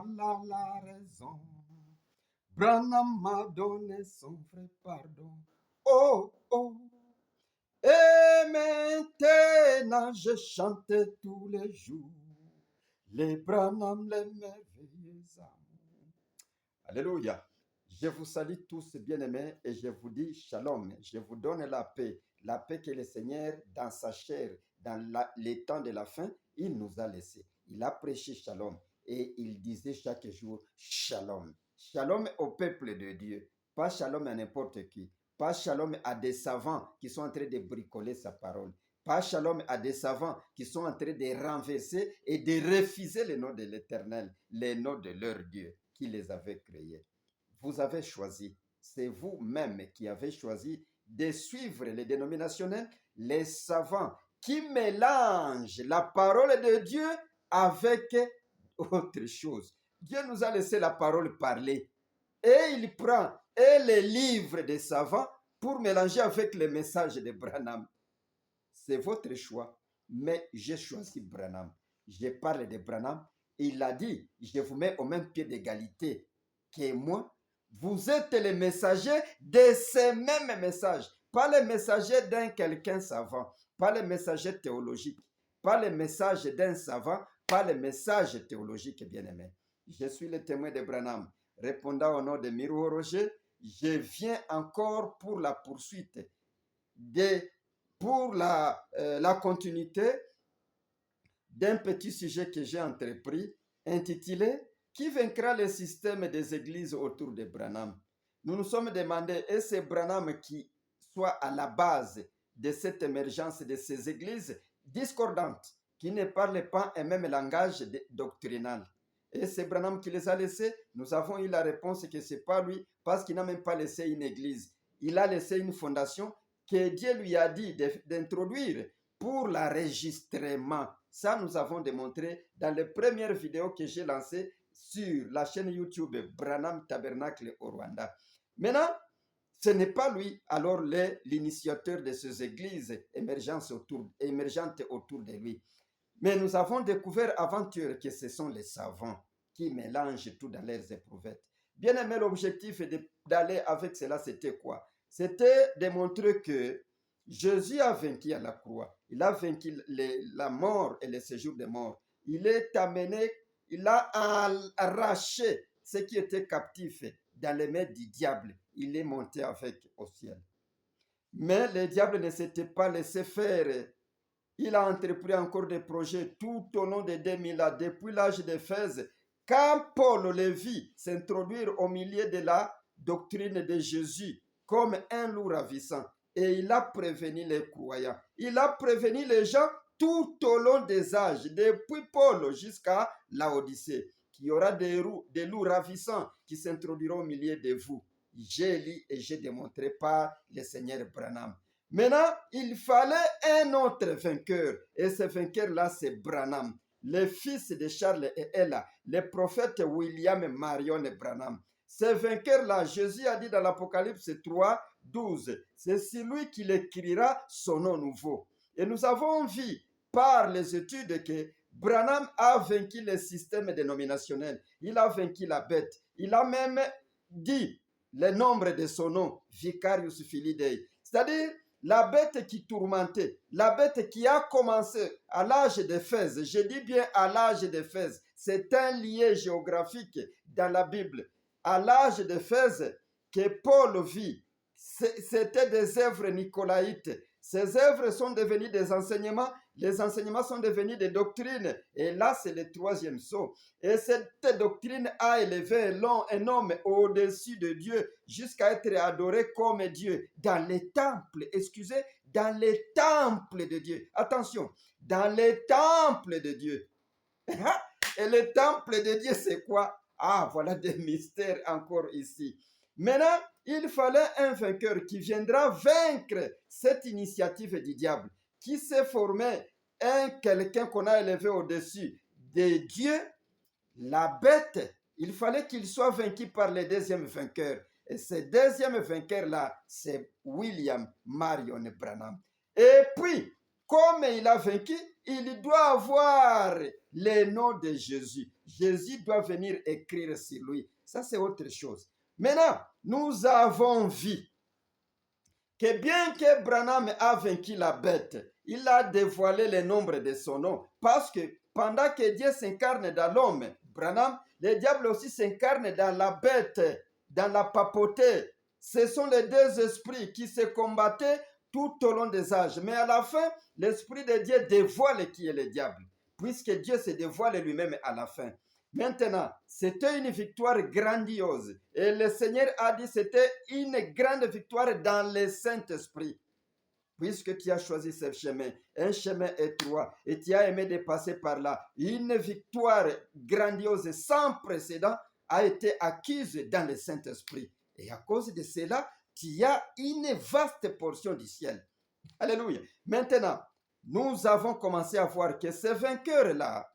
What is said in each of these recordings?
voilà la raison. Branham m'a donné son vrai pardon. Oh, oh. Et maintenant je chante tous les jours les Branham, les merveilleux amours. Alléluia. Je vous salue tous bien-aimés et je vous dis shalom. Je vous donne la paix que le Seigneur, dans sa chair, dans les temps de la fin, il nous a laissé. Il a prêché shalom et il disait chaque jour shalom. Shalom au peuple de Dieu, pas shalom à n'importe qui. Pas shalom à des savants qui sont en train de bricoler sa parole. Pas shalom à des savants qui sont en train de renverser et de refuser le nom de l'Éternel, le nom de leur Dieu qui les avait créés. Vous avez choisi, c'est vous-même qui avez choisi de suivre les dénominationnels, les savants qui mélangent la parole de Dieu avec autre chose. Dieu nous a laissé la parole parler et il prend et les livres des savants pour mélanger avec les messages de Branham. C'est votre choix, mais j'ai choisi Branham. Je parle de Branham. Il a dit, je vous mets au même pied d'égalité que moi. Vous êtes les messagers de ces mêmes messages. Pas les messagers d'un quelqu'un savant, pas les messagers théologiques, pas les messages d'un savant, pas les messages théologiques bien-aimés. Je suis le témoin de Branham. Répondant au nom de Miro Roger, je viens encore pour la poursuite, pour la continuité d'un petit sujet que j'ai entrepris, intitulé « Qui vaincra le système des églises autour de Branham ?» Nous nous sommes demandé, est-ce c'est Branham qui soit à la base de cette émergence de ces églises discordantes, qui ne parlent pas un même langage doctrinal? Et c'est Branham qui les a laissés. Nous avons eu la réponse que ce n'est pas lui, parce qu'il n'a même pas laissé une église. Il a laissé une fondation que Dieu lui a dit d'introduire pour l'enregistrement. Ça, nous avons démontré dans les premières vidéos que j'ai lancées sur la chaîne YouTube Branham Tabernacle au Rwanda. Maintenant, ce n'est pas lui, alors l'initiateur de ces églises émergentes autour de lui. Mais nous avons découvert aventure que ce sont les savants qui mélangent tout dans leurs éprouvettes. Bien aimé, l'objectif d'aller avec cela, c'était quoi? C'était de montrer que Jésus a vaincu à la croix. Il a vaincu la mort et le séjour des morts. Il est amené, il a arraché ce qui était captif dans les mains du diable. Il est monté avec au ciel. Mais le diable ne s'était pas laissé faire. Il a entrepris encore des projets tout au long des 2000 ans, depuis l'âge d'Éphèse, quand Paul le vit s'introduire au milieu de la doctrine de Jésus comme un loup ravissant. Et il a prévenu les croyants. Il a prévenu les gens tout au long des âges, depuis Paul jusqu'à l'Odyssée, qu'il y aura des loups ravissants qui s'introduiront au milieu de vous. J'ai lu et j'ai démontré par le Seigneur Branham. Maintenant, il fallait un autre vainqueur. Et ce vainqueur-là, c'est Branham, le fils de Charles et Ella, le prophète William Marion Branham. Ce vainqueur-là, Jésus a dit dans l'Apocalypse 3, 12, c'est celui qui écrira son nom nouveau. Et nous avons vu par les études que Branham a vaincu le système dénominationnel. Il a vaincu la bête. Il a même dit le nombre de son nom, Vicarius Filii Dei. C'est-à-dire, la bête qui tourmentait, la bête qui a commencé à l'âge d'Éphèse, je dis bien à l'âge d'Éphèse, c'est un lien géographique dans la Bible. À l'âge d'Éphèse que Paul vit, c'était des œuvres nicolaïtes. Ces œuvres sont devenues des enseignements, les enseignements sont devenus des doctrines. Et là, c'est le troisième saut. Et cette doctrine a élevé un homme au-dessus de Dieu jusqu'à être adoré comme Dieu dans les temples, dans les temples de Dieu. Attention, dans les temples de Dieu. Et le temple de Dieu, c'est quoi? Ah, voilà des mystères encore ici. Maintenant, il fallait un vainqueur qui viendra vaincre cette initiative du diable, qui s'est formé quelqu'un qu'on a élevé au-dessus de Dieu, la bête. Il fallait qu'il soit vaincu par le deuxième vainqueur. Et ce deuxième vainqueur-là, c'est William Marion Branham. Et puis, comme il a vaincu, il doit avoir les noms de Jésus. Jésus doit venir écrire sur lui. Ça, c'est autre chose. Maintenant, nous avons vu que bien que Branham a vaincu la bête, il a dévoilé le nombre de son nom. Parce que pendant que Dieu s'incarne dans l'homme, Branham, le diable aussi s'incarne dans la bête, dans la papauté. Ce sont les deux esprits qui se combattaient tout au long des âges. Mais à la fin, l'Esprit de Dieu dévoile qui est le diable, puisque Dieu se dévoile lui-même à la fin. Maintenant, c'était une victoire grandiose. Et le Seigneur a dit que c'était une grande victoire dans le Saint-Esprit. Puisque tu as choisi ce chemin, un chemin étroit, et tu as aimé de passer par là, une victoire grandiose sans précédent a été acquise dans le Saint-Esprit. Et à cause de cela, tu as une vaste portion du ciel. Alléluia. Maintenant, nous avons commencé à voir que ce vainqueur-là,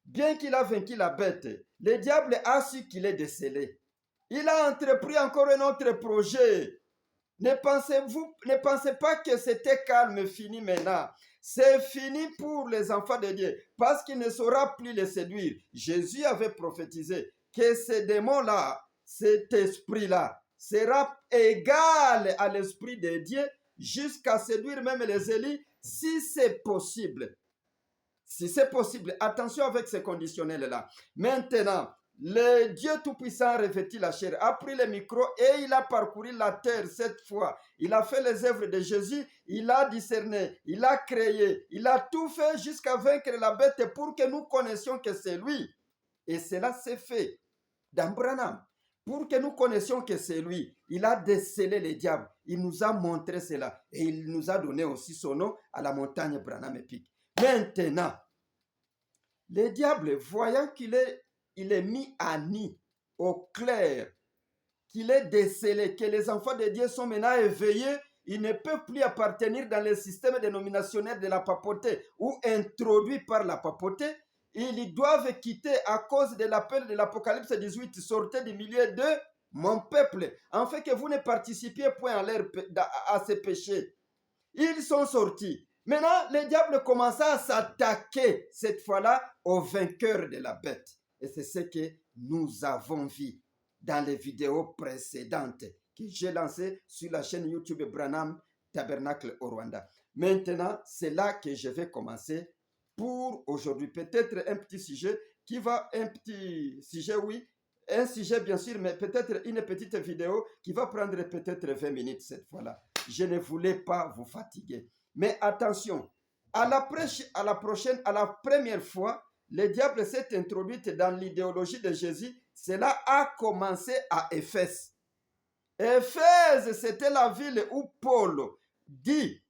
bien qu'il a vaincu la bête, le diable a su qu'il est décelé. Il a entrepris encore un autre projet. Ne pensez pas que c'était calme, fini maintenant. C'est fini pour les enfants de Dieu, parce qu'il ne saura plus les séduire. Jésus avait prophétisé que ce démon-là, cet esprit-là, sera égal à l'esprit de Dieu jusqu'à séduire même les élus, si c'est possible. Si c'est possible, attention avec ces conditionnels-là. Maintenant, le Dieu Tout-Puissant revêtit la chair, a pris le micro et il a parcouru la terre cette fois. Il a fait les œuvres de Jésus, il a discerné, il a créé, il a tout fait jusqu'à vaincre la bête pour que nous connaissions que c'est lui. Et cela s'est fait dans Branham. Pour que nous connaissions que c'est lui, il a décelé les diables. Il nous a montré cela. Et il nous a donné aussi son nom à la montagne Branham Peak. Maintenant, le diable, voyant qu'il est mis à nu, au clair, qu'il est décelé, que les enfants de Dieu sont maintenant éveillés, ils ne peuvent plus appartenir dans le système dénominationnel de la papauté ou introduits par la papauté. Ils doivent quitter à cause de l'appel de l'Apocalypse 18, sortez du milieu de mon peuple, en fait que vous ne participiez point à ces péchés. Ils sont sortis. Maintenant, le diable commença à s'attaquer, cette fois-là, au vainqueur de la bête. Et c'est ce que nous avons vu dans les vidéos précédentes que j'ai lancées sur la chaîne YouTube Branham Tabernacle au Rwanda. Maintenant, c'est là que je vais commencer pour aujourd'hui. Peut-être un petit sujet oui, un sujet bien sûr, mais peut-être une petite vidéo qui va prendre peut-être 20 minutes cette fois-là. Je ne voulais pas vous fatiguer. Mais attention, à la première fois, le diable s'est introduit dans l'idéologie de Jésus. Cela a commencé à Éphèse. Éphèse, c'était la ville où Paul dit,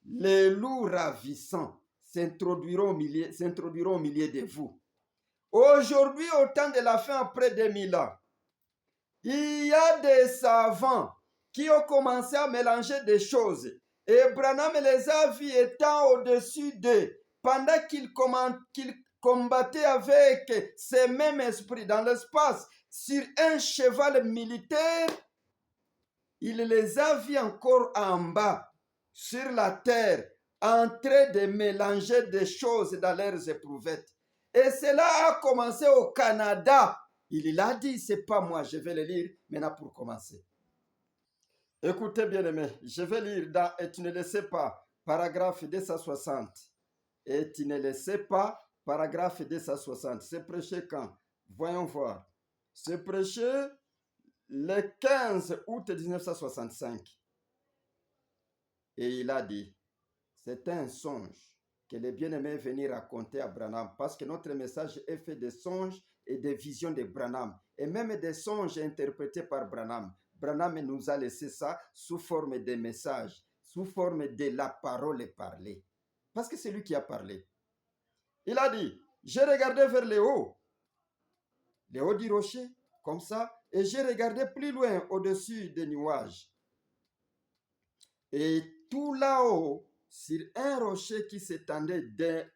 les loups ravissants s'introduiront au milieu de vous. Aujourd'hui, au temps de la fin, après 2000 ans, il y a des savants qui ont commencé à mélanger des choses. Et Branham les a vus étant au-dessus d'eux, pendant qu'ils combattaient avec ces mêmes esprits dans l'espace, sur un cheval militaire. Il les a vus encore en bas, sur la terre, en train de mélanger des choses dans leurs éprouvettes. Et cela a commencé au Canada. Il l'a dit, c'est pas moi, je vais le lire maintenant pour commencer. Écoutez bien aimé, je vais lire dans Et tu ne le sais pas, paragraphe 260. Et tu ne le sais pas, paragraphe 260. C'est prêché quand? Voyons voir. C'est prêché le 15 août 1965. Et il a dit, c'est un songe que les bien-aimés viennent raconter à Branham, parce que notre message est fait de songes et des visions de Branham, et même des songes interprétés par Branham. Branham nous a laissé ça sous forme de messages, sous forme de la parole parlée. Parce que c'est lui qui a parlé. Il a dit, j'ai regardé vers le haut du rocher, comme ça, et j'ai regardé plus loin au-dessus des nuages. Et tout là-haut, sur un rocher qui s'étendait d'est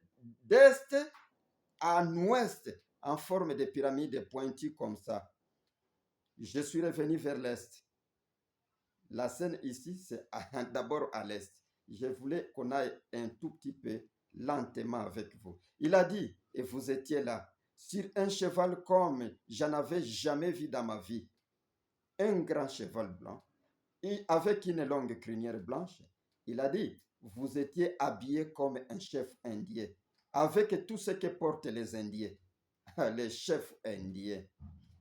à ouest, en forme de pyramide pointue comme ça. Je suis revenu vers l'est. La scène ici, c'est d'abord à l'est. Je voulais qu'on aille un tout petit peu lentement avec vous. Il a dit, et vous étiez là, sur un cheval comme j'en avais jamais vu dans ma vie, un grand cheval blanc, et avec une longue crinière blanche. Il a dit, vous étiez habillé comme un chef indien, avec tout ce que portent les Indiens, les chefs indiens.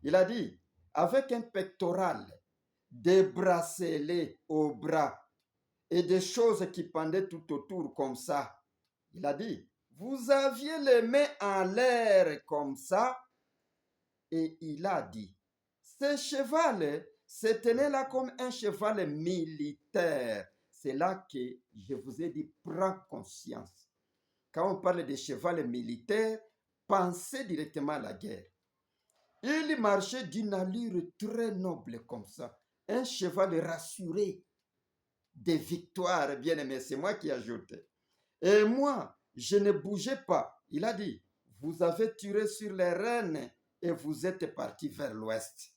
Il a dit, avec un pectoral, des bracelets au bras et des choses qui pendaient tout autour comme ça. Il a dit, vous aviez les mains en l'air comme ça. Et il a dit, ce cheval se tenait là comme un cheval militaire. C'est là que je vous ai dit, prends conscience. Quand on parle de cheval militaire, pensez directement à la guerre. Il marchait d'une allure très noble comme ça. Un cheval rassuré des victoires, bien aimé. C'est moi qui ajoute. Et moi, je ne bougeais pas. Il a dit, vous avez tiré sur les rênes et vous êtes parti vers l'ouest.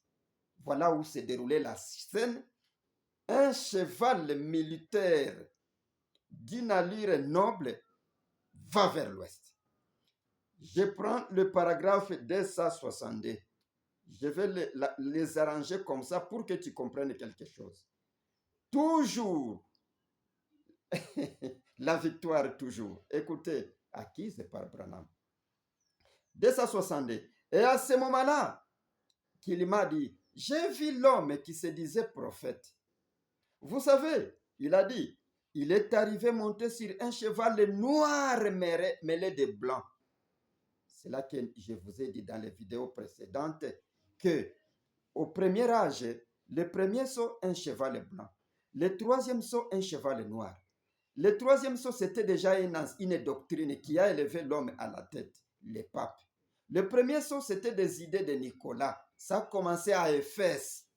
Voilà où s'est déroulée la scène. Un cheval militaire d'une allure noble va vers l'ouest. Je prends le paragraphe 262. Je vais les arranger comme ça pour que tu comprennes quelque chose. Toujours, la victoire toujours. Écoutez, acquise par Branham. 262. Et à ce moment-là, qu'il m'a dit, j'ai vu l'homme qui se disait prophète. Vous savez, il a dit, il est arrivé monté sur un cheval noir mêlé de blanc. C'est là que je vous ai dit dans les vidéos précédentes que au premier âge, le premier saut, un cheval blanc. Le troisième saut, un cheval noir. Le troisième saut, c'était déjà une doctrine qui a élevé l'homme à la tête, les papes. Le premier saut, c'était des idées de Nicolas. Ça a commencé à Éphèse.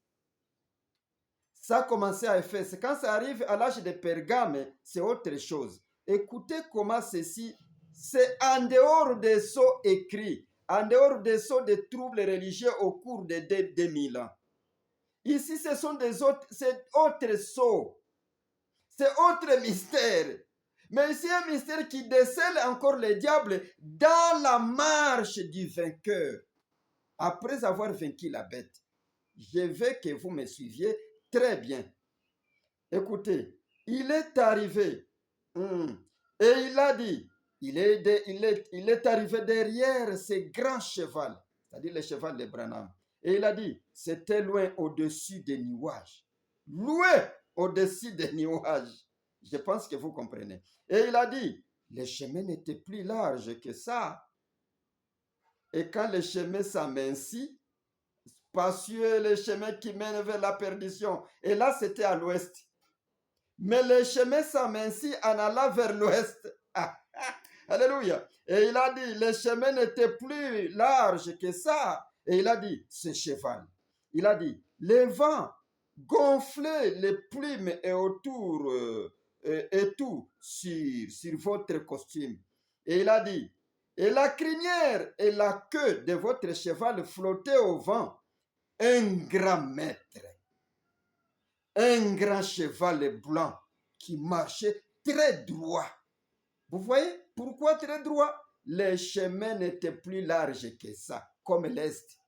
Quand ça arrive à l'âge de Pergame, c'est autre chose. Écoutez comment ceci, c'est en dehors des sauts écrits, en dehors des sauts de troubles religieux au cours de 2000 ans. Ici, ce sont c'est autre sauts. C'est autre mystère. Mais ici, un mystère qui décèle encore le diable dans la marche du vainqueur. Après avoir vaincu la bête. Je veux que vous me suiviez très bien. Écoutez, il est arrivé. Et il a dit, il est arrivé derrière ce grand cheval, c'est-à-dire le cheval de Branham. Et il a dit, c'était loin au-dessus des nuages. Loin au-dessus des nuages. Je pense que vous comprenez. Et il a dit, le chemin n'était plus large que ça. Et quand le chemin s'amincit, spacieux, le chemin qui mène vers la perdition. Et là, c'était à l'ouest. Mais le chemin s'amincit en allant vers l'ouest. Alléluia. Et il a dit, le chemin n'était plus large que ça. Et il a dit, ce cheval. Il a dit, les vents gonflaient les plumes et autour et tout sur votre costume. Et il a dit, et la crinière et la queue de votre cheval flottaient au vent. Un grand maître, un grand cheval blanc qui marchait très droit. Vous voyez pourquoi très droit? Les chemins n'étaient plus larges que ça, comme l'Est.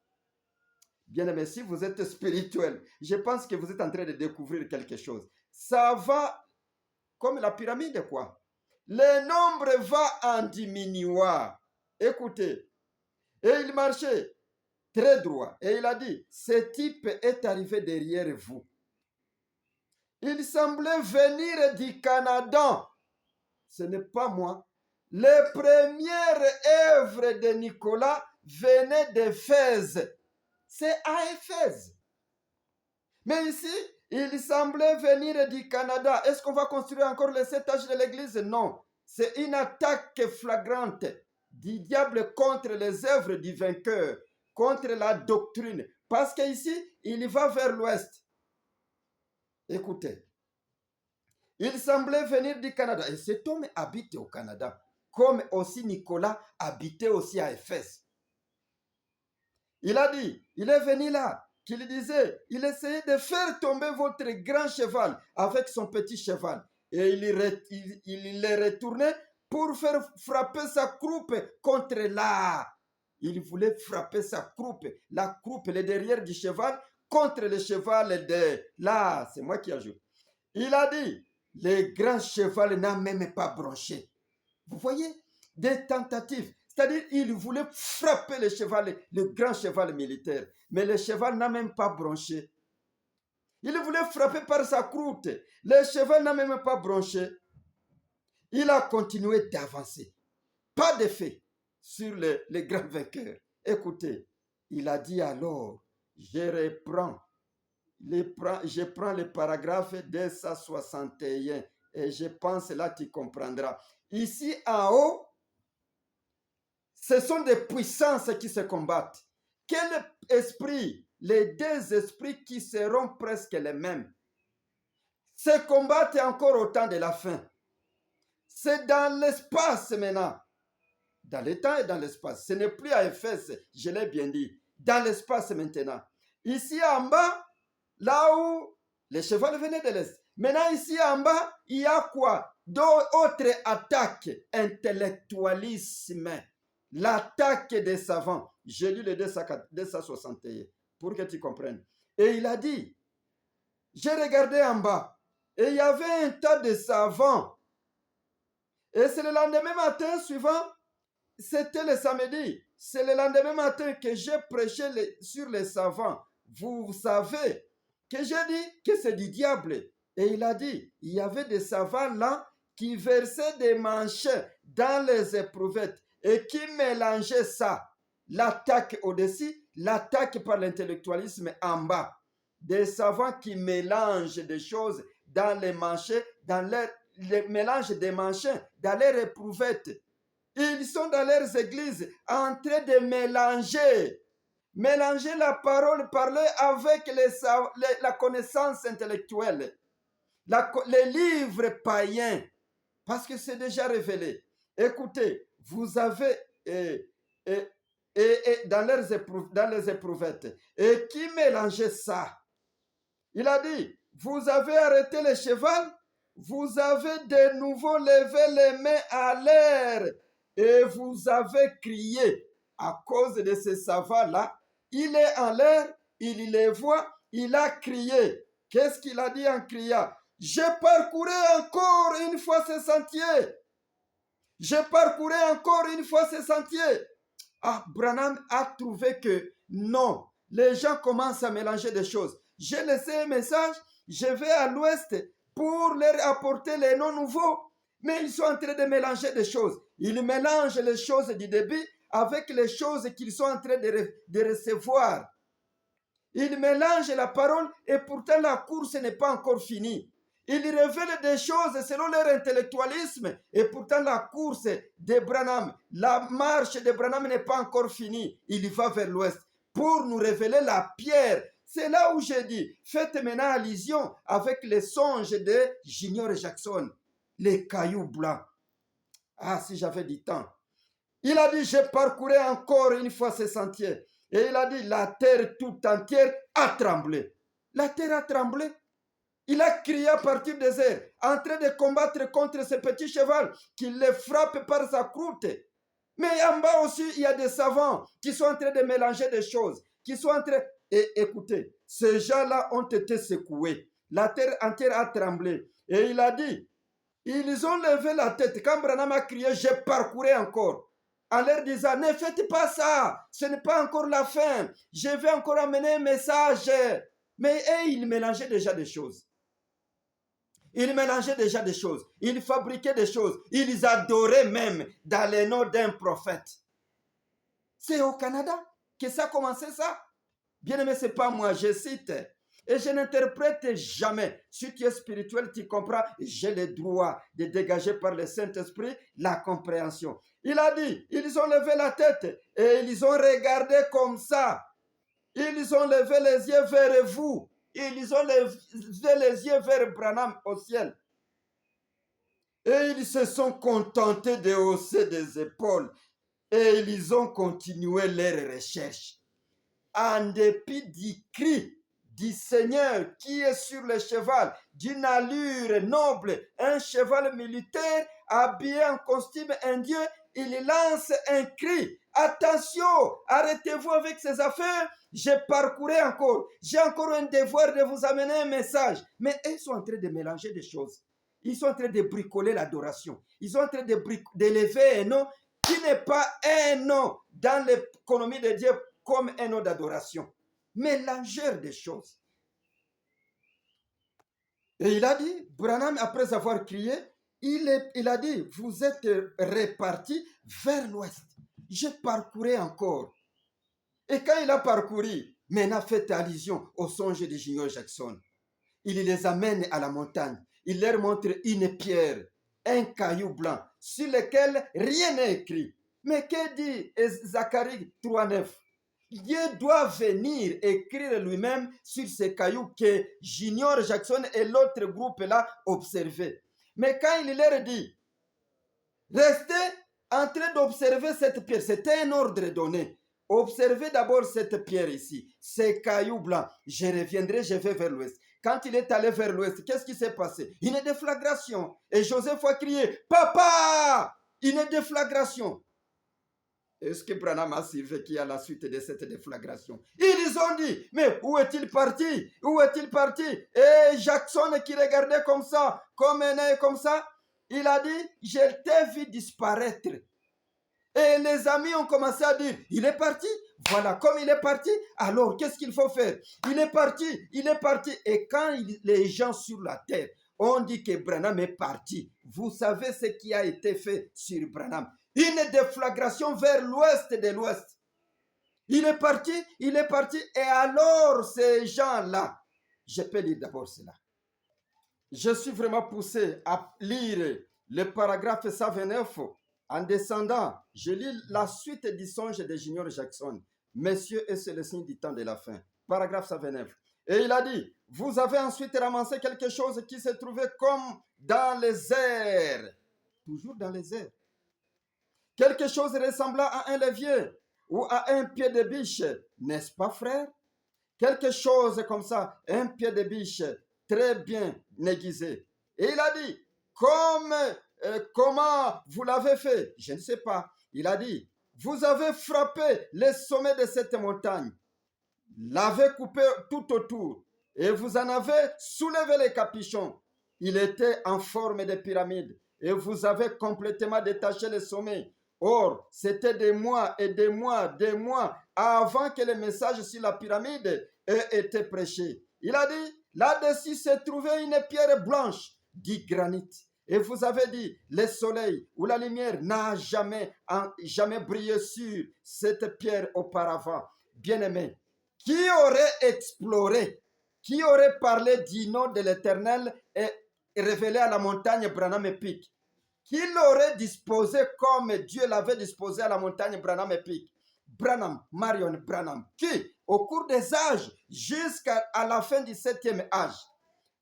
Bien aimé, si vous êtes spirituel, je pense que vous êtes en train de découvrir quelque chose. Ça va comme la pyramide, quoi. Le nombre va en diminuant. Écoutez, et il marchait très droit. Et il a dit, ce type est arrivé derrière vous. Il semblait venir du Canada. Ce n'est pas moi. Les premières œuvres de Nicolas venaient d'Éphèse. C'est à Éphèse. Mais ici, il semblait venir du Canada. Est-ce qu'on va construire encore les 7 âges de l'Église? Non. C'est une attaque flagrante du diable contre les œuvres du vainqueur, contre la doctrine. Parce qu'ici, il va vers l'ouest. Écoutez. Il semblait venir du Canada. Et cet homme habite au Canada. Comme aussi Nicolas habitait aussi à Éphèse. Il a dit, il est venu là, qu'il disait, il essayait de faire tomber votre grand cheval avec son petit cheval. Et il les retournait pour faire frapper sa croupe contre l'art. Il voulait frapper sa croupe, la croupe, le derrière du cheval, contre le cheval de l'art. C'est moi qui ajoute. Il a dit, le grand cheval n'a même pas bronché. Vous voyez, des tentatives. C'est-à-dire, il voulait frapper le cheval, le grand cheval militaire. Mais le cheval n'a même pas bronché. Il voulait frapper par sa croûte. Le cheval n'a même pas bronché. Il a continué d'avancer. Pas d'effet sur les grands vainqueurs. Écoutez, il a dit alors, je prends le paragraphe 261 et je pense là tu comprendras. Ici en haut, ce sont des puissances qui se combattent. Quel esprit? Les deux esprits qui seront presque les mêmes se combattent encore au temps de la fin. C'est dans l'espace maintenant. Dans le temps et dans l'espace. Ce n'est plus à Éphèse, je l'ai bien dit. Dans l'espace maintenant. Ici en bas, là où les chevaux venaient de l'Est. Maintenant, ici en bas, il y a quoi? D'autres attaques. Intellectualisme. L'attaque des savants. J'ai lu le 261 pour que tu comprennes. Et il a dit, j'ai regardé en bas et il y avait un tas de savants. Et c'est le lendemain matin suivant, c'était le samedi. C'est le lendemain matin que j'ai prêché sur les savants. Vous savez que j'ai dit que c'est du diable. Et il a dit, il y avait des savants là qui versaient des manchets dans les éprouvettes et qui mélangeaient ça. L'attaque au-dessus, l'attaque par l'intellectualisme en bas. Des savants qui mélangent des choses dans les manchets, dans le mélange des manchets, dans leurs éprouvettes. Ils sont dans leurs églises en train de mélanger la parole parlée avec la connaissance intellectuelle, les livres païens, parce que c'est déjà révélé. Écoutez, vous avez dans les éprouvettes, et qui mélangeait ça? Il a dit, vous avez arrêté le cheval, vous avez de nouveau levé les mains à l'air, et vous avez crié à cause de ces savants-là. Il est en l'air, il les voit, il a crié. Qu'est-ce qu'il a dit en criant? J'ai parcouru encore une fois ces sentiers. J'ai parcouru encore une fois ces sentiers. Ah, Branham a trouvé que non, les gens commencent à mélanger des choses. J'ai laissé un message, je vais à l'ouest pour leur apporter les noms nouveaux. Mais ils sont en train de mélanger des choses. Ils mélangent les choses du début avec les choses qu'ils sont en train de recevoir. Ils mélangent la parole et pourtant la course n'est pas encore finie. Ils révèlent des choses selon leur intellectualisme et pourtant la course de Branham, la marche de Branham n'est pas encore finie. Il va vers l'ouest pour nous révéler la pierre. C'est là où j'ai dit, faites maintenant allusion avec les songes de Junior Jackson, les cailloux blancs. Ah, si j'avais du temps. Il a dit, j'ai parcouru encore une fois ces sentiers. Et il a dit, la terre tout entière a tremblé. La terre a tremblé. Il a crié à partir des airs, en train de combattre contre ce petit cheval qui le frappe par sa croûte. Mais en bas aussi, il y a des savants qui sont en train de mélanger des choses, qui sont en train... Et écoutez, ces gens-là ont été secoués. La terre entière a tremblé. Et il a dit, ils ont levé la tête. Quand Branham a crié, j'ai parcouru encore. En leur disant, ne faites pas ça, ce n'est pas encore la fin. Je vais encore amener un message. Mais ils mélangeaient déjà des choses. Ils mélangeaient déjà des choses. Ils fabriquaient des choses. Ils adoraient même dans le nom d'un prophète. C'est au Canada que ça a commencé ça. Bien aimé, ce n'est pas moi, je cite. Et je n'interprète jamais. Si tu es spirituel, tu comprends. J'ai le droit de dégager par le Saint-Esprit la compréhension. Il a dit, ils ont levé la tête et ils ont regardé comme ça. Ils ont levé les yeux vers vous. Ils ont levé les yeux vers Branham au ciel. Et ils se sont contentés de hausser des épaules. Et ils ont continué leurs recherches. En dépit du cri du Seigneur qui est sur le cheval, d'une allure noble, un cheval militaire habillé en costume indien, il lance un cri. Attention, arrêtez-vous avec ces affaires. J'ai parcouru encore. J'ai encore un devoir de vous amener un message. Mais ils sont en train de mélanger des choses. Ils sont en train de bricoler l'adoration. Ils sont en train d'élever un nom qui n'est pas un nom dans l'économie de Dieu comme un nom d'adoration. Mélangeur des choses. Et il a dit, Branham, après avoir crié, il a dit, vous êtes répartis vers l'ouest. J'ai parcouru encore. Et quand il a parcouru, maintenant fait allusion au songe de Junior Jackson. Il les amène à la montagne. Il leur montre une pierre, un caillou blanc, sur lequel rien n'est écrit. Mais que dit Zacharie 3,9? Dieu doit venir écrire lui-même sur ces cailloux que Junior Jackson et l'autre groupe là observaient. Mais quand il leur dit, restez en train d'observer cette pierre, c'était un ordre donné. Observez d'abord cette pierre ici, ces cailloux blancs. Je reviendrai, je vais vers l'ouest. Quand il est allé vers l'ouest, qu'est-ce qui s'est passé? Une déflagration. Et Joseph a crié, papa! Une déflagration. Est-ce que Branham a survécu à la suite de cette déflagration? Ils ont dit, mais où est-il parti? Où est-il parti? Et Jackson qui regardait comme ça, comme un œil comme ça, il a dit, je t'ai vu disparaître. Et les amis ont commencé à dire, il est parti. Voilà, comme il est parti, alors qu'est-ce qu'il faut faire? Il est parti, il est parti. Et quand les gens sur la terre ont dit que Branham est parti, vous savez ce qui a été fait sur Branham? Une déflagration vers l'ouest de l'ouest. Il est parti, et alors ces gens-là, je peux lire d'abord cela. Je suis vraiment poussé à lire le paragraphe 129. En descendant, je lis la suite du songe de Junior Jackson. Messieurs, et c'est le signe du temps de la fin. Paragraphe 129. Et il a dit, vous avez ensuite ramassé quelque chose qui se trouvait comme dans les airs. Toujours dans les airs. Quelque chose ressemblant à un levier ou à un pied de biche, n'est-ce pas, frère? Quelque chose comme ça, un pied de biche très bien aiguisé. Et il a dit, comment vous l'avez fait? Je ne sais pas. Il a dit, vous avez frappé les sommets de cette montagne, l'avez coupé tout autour, et vous en avez soulevé les capuchons. Il était en forme de pyramide, et vous avez complètement détaché les sommets. Or, c'était des mois et des mois, avant que le message sur la pyramide ait été prêché. Il a dit, là-dessus se trouvait une pierre blanche, du granit. Et vous avez dit, le soleil ou la lumière n'a jamais brillé sur cette pierre auparavant. Bien-aimé, qui aurait exploré, qui aurait parlé du nom de l'Éternel et révélé à la montagne Branham Peak? Qui l'aurait disposé comme Dieu l'avait disposé à la montagne Branham Peak? Branham, Marion Branham, qui, au cours des âges, jusqu'à la fin du 7e âge,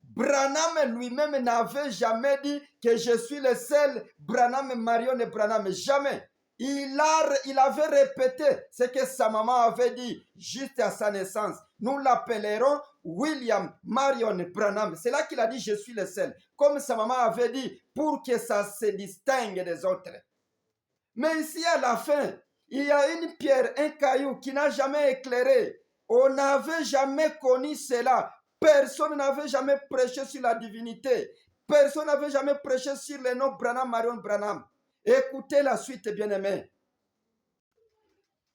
Branham lui-même n'avait jamais dit que je suis le seul Branham, Marion et Branham. Jamais. Il avait répété ce que sa maman avait dit juste à sa naissance. Nous l'appellerons William Marion Branham. C'est là qu'il a dit je suis le seul. Comme sa maman avait dit pour que ça se distingue des autres. Mais ici à la fin, il y a une pierre, un caillou qui n'a jamais éclairé. On n'avait jamais connu cela. Personne n'avait jamais prêché sur la divinité. Personne n'avait jamais prêché sur le nom Branham, Marion Branham. Écoutez la suite, bien-aimés.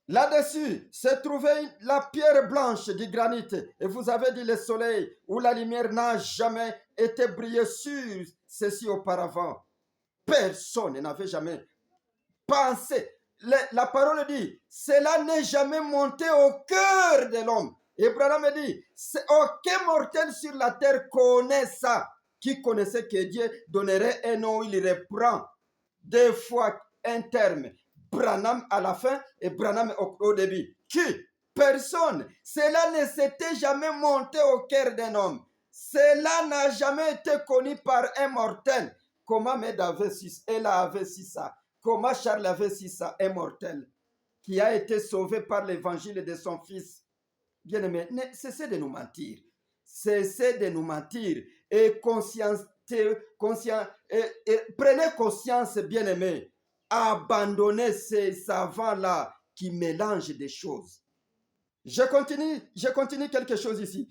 Là-dessus se trouvait la pierre blanche du granit. Et vous avez dit le soleil où la lumière n'a jamais été brillée sur ceci auparavant. Personne n'avait jamais pensé. La parole dit, cela n'est jamais monté au cœur de l'homme. Et Branham dit, aucun mortel sur la terre connaît ça. Qui connaissait que Dieu donnerait un nom, il reprend deux fois un terme. Branham à la fin et Branham au début. Qui? Personne. Cela ne s'était jamais monté au cœur d'un homme. Cela n'a jamais été connu par un mortel. Comment Med avait su, Ella avait su ça. Comment Charles avait su ça, un mortel qui a été sauvé par l'évangile de son fils. Bien-aimé, cessez de nous mentir. cessez de nous mentir et prenez conscience, bien-aimés, abandonnez ces savants-là qui mélangent des choses. Je continue quelque chose ici.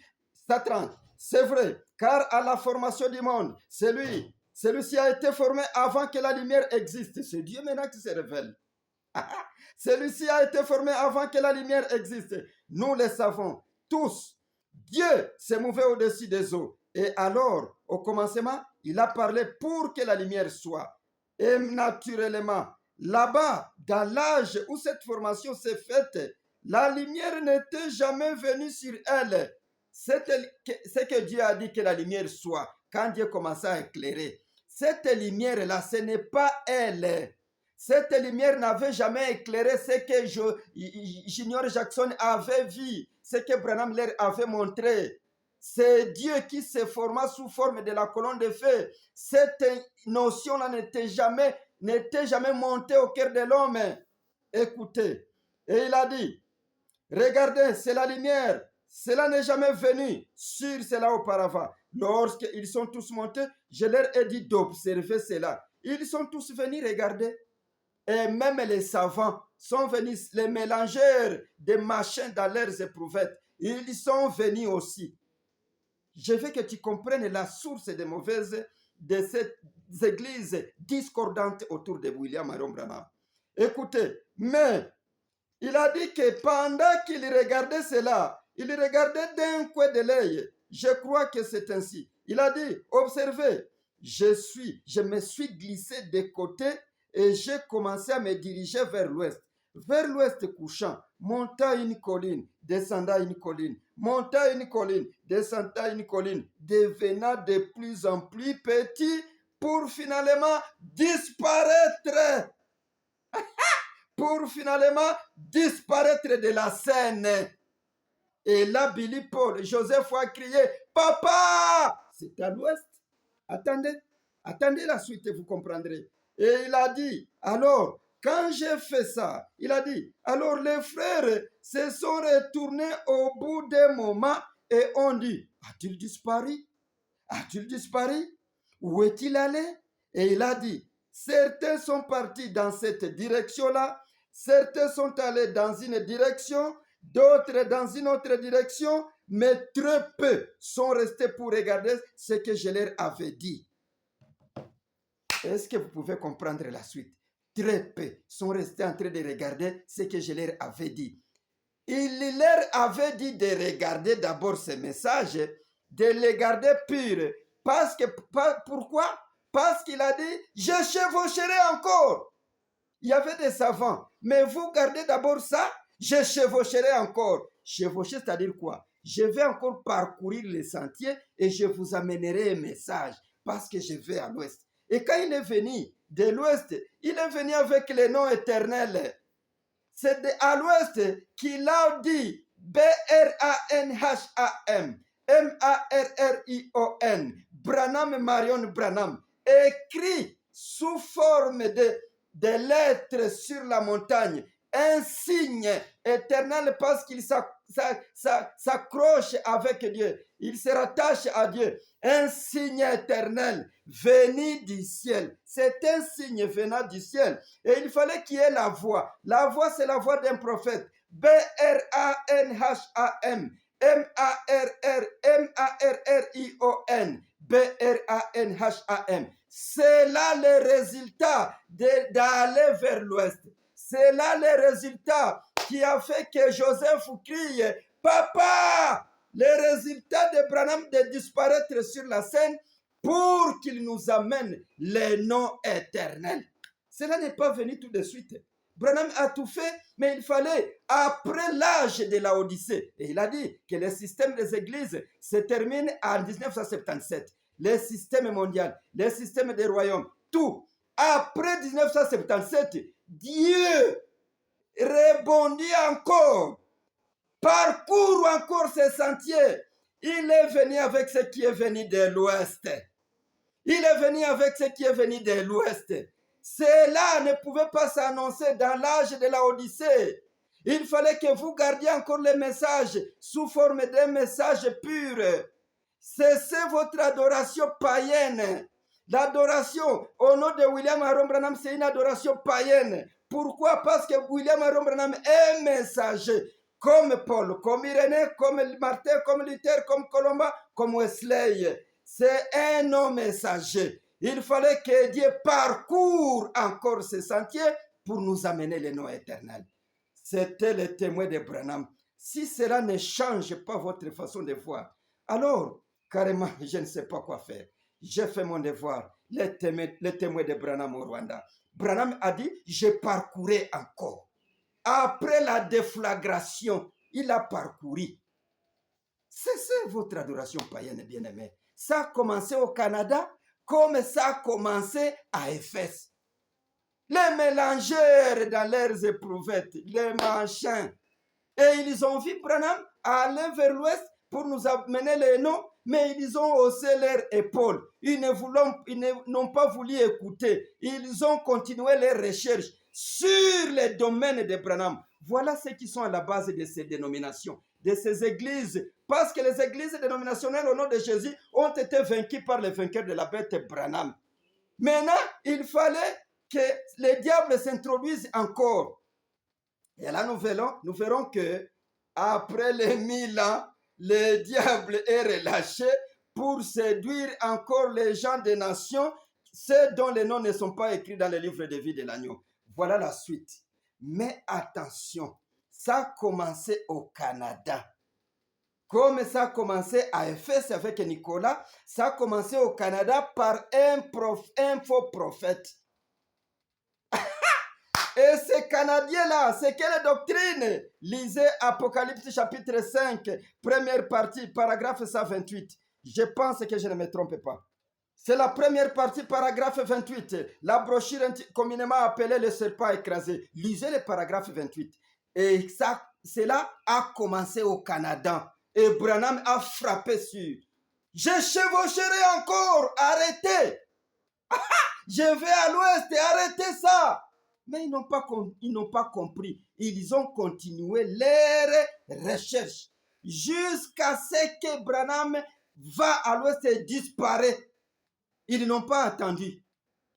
Satan, c'est vrai, car à la formation du monde, celui-ci a été formé avant que la lumière existe. C'est Dieu maintenant qui se révèle. Celui-ci a été formé avant que la lumière existe. Nous le savons tous. Dieu s'est mouvé au-dessus des eaux. Et alors, au commencement, il a parlé pour que la lumière soit. Et naturellement, là-bas, dans l'âge où cette formation s'est faite, la lumière n'était jamais venue sur elle. C'est que Dieu a dit que la lumière soit. Quand Dieu commençait à éclairer, cette lumière-là, ce n'est pas elle. Cette lumière n'avait jamais éclairé ce que Junior Jackson avait vu, ce que Branham leur avait montré. C'est Dieu qui se forma sous forme de la colonne de feu. Cette notion-là n'était jamais montée au cœur de l'homme. Écoutez, et il a dit, regardez, c'est la lumière. Cela n'est jamais venu sur cela auparavant. Lorsqu'ils sont tous montés, je leur ai dit d'observer cela. Ils sont tous venus regarder. Et même les savants sont venus, les mélangeurs des machins dans leurs éprouvettes, ils sont venus aussi. Je veux que tu comprennes la source des mauvaises de cette église discordante autour de William Marion Branham. Écoutez, mais il a dit que pendant qu'il regardait cela, il regardait d'un coin de l'œil. Je crois que c'est ainsi. Il a dit, observez, je me suis glissé de côté et j'ai commencé à me diriger vers l'ouest couchant, montant une colline, descendant une colline, montant une colline, descendant une colline, devenant de plus en plus petit pour finalement disparaître. Pour finalement disparaître de la scène. Et là, Billy Paul, Joseph a crié, Papa! C'est à l'ouest. Attendez la suite et vous comprendrez. Et il a dit, alors, quand j'ai fait ça, il a dit, alors les frères se sont retournés au bout d'un moment et ont dit, a-t-il disparu? A-t-il disparu? Où est-il allé? Et il a dit, certains sont partis dans cette direction-là, certains sont allés dans une direction, d'autres dans une autre direction, mais très peu sont restés pour regarder ce que je leur avais dit. Est-ce que vous pouvez comprendre la suite? Très peu sont restés en train de regarder ce que je leur avais dit. Il leur avait dit de regarder d'abord ce message, de les garder purs. Pourquoi? Parce qu'il a dit, je chevaucherai encore. Il y avait des savants, mais vous gardez d'abord ça, je chevaucherai encore. Chevaucher, c'est-à-dire quoi? Je vais encore parcourir les sentiers et je vous amènerai un message parce que je vais à l'ouest. Et quand il est venu de l'ouest, il est venu avec le nom éternel. C'est à l'ouest qu'il a dit B-R-A-N-H-A-M, M-A-R-R-I-O-N, Branham Marion Branham, écrit sous forme de lettres sur la montagne, un signe éternel parce qu'il s'accroche avec Dieu, il se rattache à Dieu, un signe éternel venu du ciel. C'est un signe venant du ciel. Et il fallait qu'il y ait la voix. La voix, c'est la voix d'un prophète. B-R-A-N-H-A-M, M-A-R-R-M-A-R-R-I-O-N, B-R-A-N-H-A-M. C'est là le résultat d'aller vers l'ouest. C'est là le résultat qui a fait que Joseph crie, Papa! Le résultat de Branham de disparaître sur la scène pour qu'il nous amène les noms éternels. Cela n'est pas venu tout de suite. Branham a tout fait, mais il fallait après l'âge de la Odyssée. Et il a dit que le système des églises se termine en 1977. Le système mondial, le système des royaumes, tout. Après 1977, Dieu rebondit encore, parcourt encore ses sentiers. Il est venu avec ce qui est venu de l'ouest. Il est venu avec ce qui est venu de l'ouest. Cela ne pouvait pas s'annoncer dans l'âge de la Odyssée. Il fallait que vous gardiez encore les messages sous forme d'un message pur. Cessez votre adoration païenne. L'adoration au nom de William Aaron Branham, c'est une adoration païenne. Pourquoi? Parce que William Aaron Branham est messager. Comme Paul, comme Irénée, comme Martin, comme Luther, comme Colomba, comme Wesley. C'est un homme messager. Il fallait que Dieu parcourt encore ce sentier pour nous amener les noms éternels. C'était le témoin de Branham. Si cela ne change pas votre façon de voir, alors, carrément, je ne sais pas quoi faire. J'ai fait mon devoir. Les témoins de Branham au Rwanda. Branham a dit, je parcourais encore. Après la déflagration, il a parcouru. Cessez votre adoration païenne, bien-aimé. Ça a commencé au Canada, comme ça a commencé à Éphèse. Les mélangeurs dans leurs éprouvettes, les machins. Et ils ont vu Branham aller vers l'ouest pour nous amener les noms, mais ils ont haussé leurs épaules. Ils n'ont pas voulu écouter. Ils ont continué leurs recherches sur les domaines de Branham. Voilà ceux qui sont à la base de ces dénominations, de ces églises. Parce que les églises dénominationnelles au nom de Jésus ont été vaincues par les vainqueurs de la bête Branham. Maintenant, il fallait que les diables s'introduisent encore. Et là, nous verrons que après les 1000 ans, le diable est relâché pour séduire encore les gens des nations, ceux dont les noms ne sont pas écrits dans le livre de vie de l'agneau. Voilà la suite. Mais attention, ça a commencé au Canada. Comme ça a commencé à Éphèse avec Nicolas, ça a commencé au Canada par un faux prophète. Et ces Canadiens-là, c'est quelle doctrine? Lisez Apocalypse chapitre 5, première partie, paragraphe 128. Je pense que je ne me trompe pas. C'est la première partie, paragraphe 28. La brochure communément appelée le serpent écrasé. Lisez le paragraphe 28. Et ça, cela a commencé au Canada. Et Branham a frappé sur. Je chevaucherai encore. Arrêtez. Je vais à l'ouest et arrêtez ça. Mais ils n'ont pas compris. Ils ont continué leurs recherches jusqu'à ce que Branham va à l'ouest et disparaît. Ils n'ont pas attendu.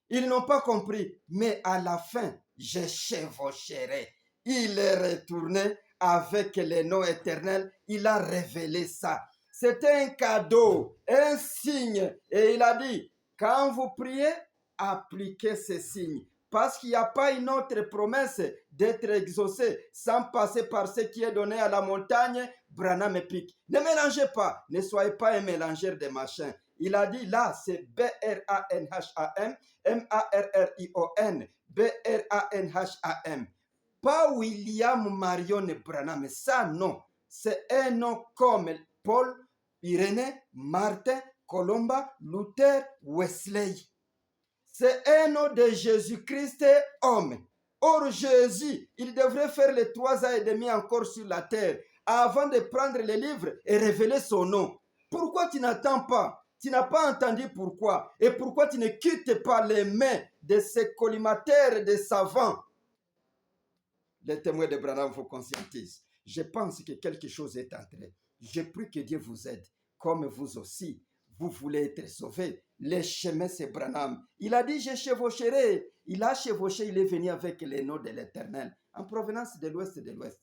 Ils n'ont pas compris. Mais à la fin, je chevaucherai. Il est retourné avec les noms éternels. Il a révélé ça. C'était un cadeau, un signe. Et il a dit, quand vous priez, appliquez ces signes. Parce qu'il n'y a pas une autre promesse d'être exaucé sans passer par ce qui est donné à la montagne, Branham et Pic. Ne mélangez pas, ne soyez pas un mélangeur de machins. Il a dit là, c'est B-R-A-N-H-A-M, M-A-R-R-I-O-N, B-R-A-N-H-A-M. Pas William Marion Branham, ça non. C'est un nom comme Paul, Irénée, Martin, Colomba, Luther, Wesley. C'est un nom de Jésus-Christ homme. Or, Jésus, il devrait faire les 3 ans et demi encore sur la terre avant de prendre les livres et révéler son nom. Pourquoi tu n'attends pas? Tu n'as pas entendu pourquoi. Et pourquoi tu ne quittes pas les mains de ces collimateurs, des savants? Les témoins de Branham vous conscientisent. Je pense que quelque chose est entré. Je prie que Dieu vous aide, comme vous aussi. Vous voulez être sauvé. Le chemin, c'est Branham. Il a dit, je chevaucherai. Il a chevauché, il est venu avec les noms de l'Éternel, en provenance de l'ouest et de l'ouest.